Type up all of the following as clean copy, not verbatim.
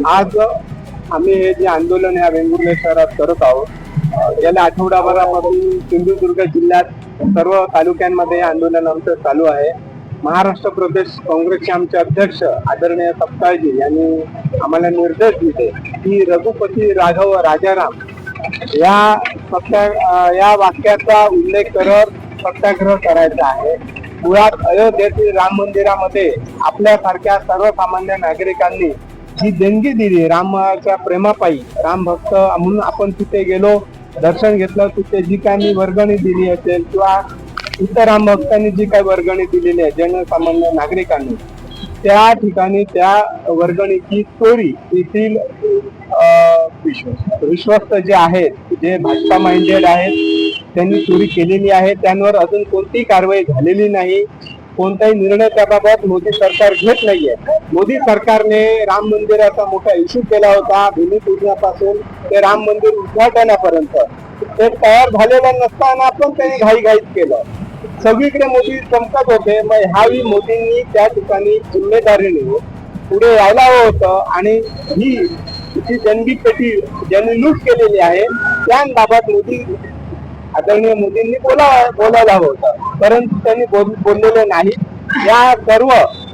आज आम्ही हे जे आंदोलन आहे वेंगुर्ले शहरात करत आहोत. गेल्या आठवडाभरापासून सिंधुदुर्ग जिल्ह्यात सर्व तालुक्यांमध्ये आंदोलन आमचं चालू आहे. महाराष्ट्र प्रदेश काँग्रेसचे आमचे अध्यक्ष आदरणीय सपकाळजी यांनी आम्हाला निर्देश दिले की रघुपती राघव राजाराम या वाक्याचा उल्लेख करत सत्याग्रह करायचा आहे. मुळात अयोध्येतील राम मंदिरामध्ये आपल्यासारख्या सर्वसामान्य नागरिकांनी जी देणगी दिली रामाच्या प्रेमापायी, राम भक्त म्हणून आपण तिथे गेलो, दर्शन घेतलं, तिथे जी काही वर्गणी दिली असेल किंवा इतर राम भक्तांनी जी काही वर्गणी दिलेली आहे जनसामान्य नागरिकांनी, त्या ठिकाणी त्या वर्गणीची चोरी येथील विश्वस्त जे आहेत, जे भाजपा माइंडेड आहेत, त्यांनी चोरी केलेली आहे. त्यांवर अजून कोणतीही कारवाई झालेली नाही. कोणताही निर्णय त्याबाबत मोदी सरकार घेत नाहीये. मोदी सरकारने राम मंदिराचा मोठा इश्यू केला होता. भूमिपूजनापासून ते राम मंदिर उद्घाटनापर्यंत ते तयार झालेलं नसताना पण त्यांनी घाईघाईत केलं. सगळीकडे मोदी चमकत होते. मग ह्यावेळी मोदींनी त्या ठिकाणी जिम्मेदारीने पुढे यायला हवं होतं आणि ही जी देणगीपेटी ज्यांनी लूट केलेली आहे त्यांबाबत आदरणीय मोदींनी बोलायला हवं होतं, परंतु त्यांनी बोललेले नाही. या सर्व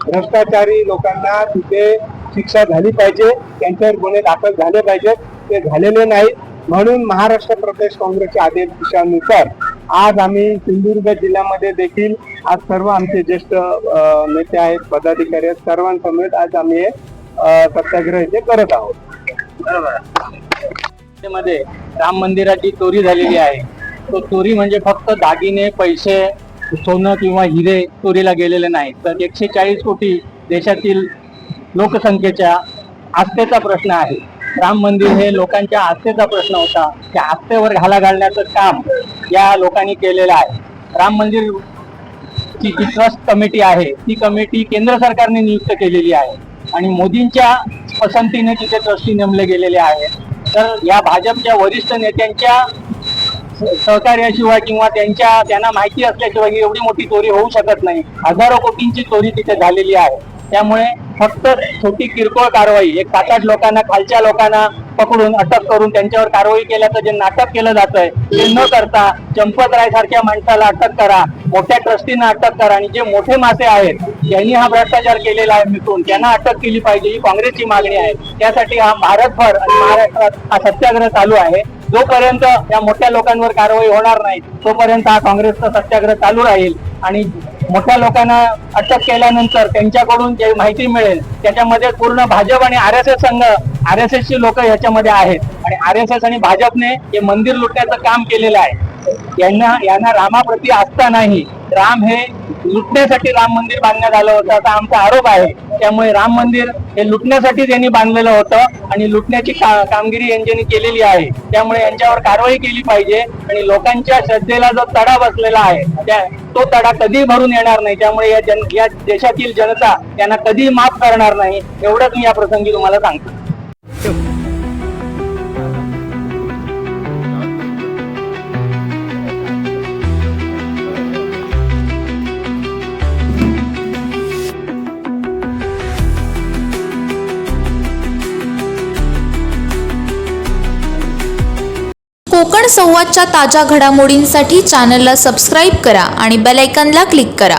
भ्रष्टाचारी लोकांना तिथे शिक्षा झाली पाहिजे, त्यांच्यावर गुन्हे दाखल झाले पाहिजेत. ते झालेले नाही. म्हणून महाराष्ट्र प्रदेश काँग्रेसच्या आदेशानुसार आज आम्ही सिंधुदुर्ग जिल्ह्यामध्ये देखील आज सर्व आमचे ज्येष्ठ नेते आहेत, पदाधिकारी आहेत, सर्वांसमेत आज आम्ही हे सत्याग्रह इथे करत आहोत. मध्ये राम मंदिराची चोरी झालेली आहे. तो चोरी म्हणजे फक्त दागिने, पैसे, सोनं किंवा हिरे चोरीला गेलेले नाहीत, तर 140 कोटी देशातील लोकसंख्येच्या आस्थेचा प्रश्न आहे. राम मंदिर हे लोकांच्या आस्थेचा प्रश्न होता. त्या आस्थेवर घाला घालण्याचं काम या लोकांनी केलेलं आहे. राम मंदिर ची जी ट्रस्ट कमिटी आहे ती कमिटी केंद्र सरकारने नियुक्त केलेली आहे आणि मोदींच्या पसंतीने तिथे ट्रस्टी नेमले गेलेले आहेत. तर या भाजपच्या वरिष्ठ नेत्यांच्या सहकार्याशिवाय किंवा त्यांना माहिती असल्याशिवाय एवढी मोठी चोरी होऊ शकत नाही. हजारो कोटींची चोरी तिथे झालेली आहे. त्यामुळे फक्त छोटी किरकोळ कारवाई, एक 7-8 लोकांना, खालच्या लोकांना पकडून अटक करून त्यांच्यावर कारवाई केल्याचं जे नाटक केलं जात आहे ते न करता चंपतराय सारख्या माणसाला अटक करा, मोठ्या ट्रस्टींना अटक करा आणि जे मोठे मासे आहेत ज्यांनी हा भ्रष्टाचार केलेला आहे मिटून त्यांना अटक केली पाहिजे, ही काँग्रेसची मागणी आहे. त्यासाठी हा भारतभर आणि महाराष्ट्रात हा सत्याग्रह चालू आहे. जोपर्यंत या मोठ्या लोकांवर कारवाई होणार नाही तोपर्यंत हा काँग्रेसचा सत्याग्रह चालू राहील आणि मोठ्या लोकांना अटक केल्यानंतर त्यांच्याकडून जे माहिती मिळेल त्याच्यामध्ये पूर्ण भाजप आणि RSS ची लोक ह्याच्यामध्ये आहेत आणि RSS आणि भाजपने हे मंदिर लुटण्याचं काम केलेलं आहे. यांना रामाप्रती आस्था नाही. राम हे लुटण्यासाठी राम मंदिर बांधण्यात आलं होतं असा आमचा आरोप आहे. त्यामुळे राम मंदिर हे लुटण्यासाठी त्यांनी बांधलेलं होतं आणि लुटण्याची कामगिरी यांनी केलेली आहे. त्यामुळे यांच्यावर कारवाई केली पाहिजे आणि लोकांच्या श्रद्धेला जो तडा बसलेला आहे तो तडा कधी भरून येणार नाही. त्यामुळे या देशातील जनता त्यांना कधी माफ करणार नाही, एवढंच मी या प्रसंगी तुम्हाला सांगतो. कोकण संवादच्या ताज्या घडामोडींसाठी चॅनलला सबस्क्राईब करा आणि बेल आयकॉनला क्लिक करा.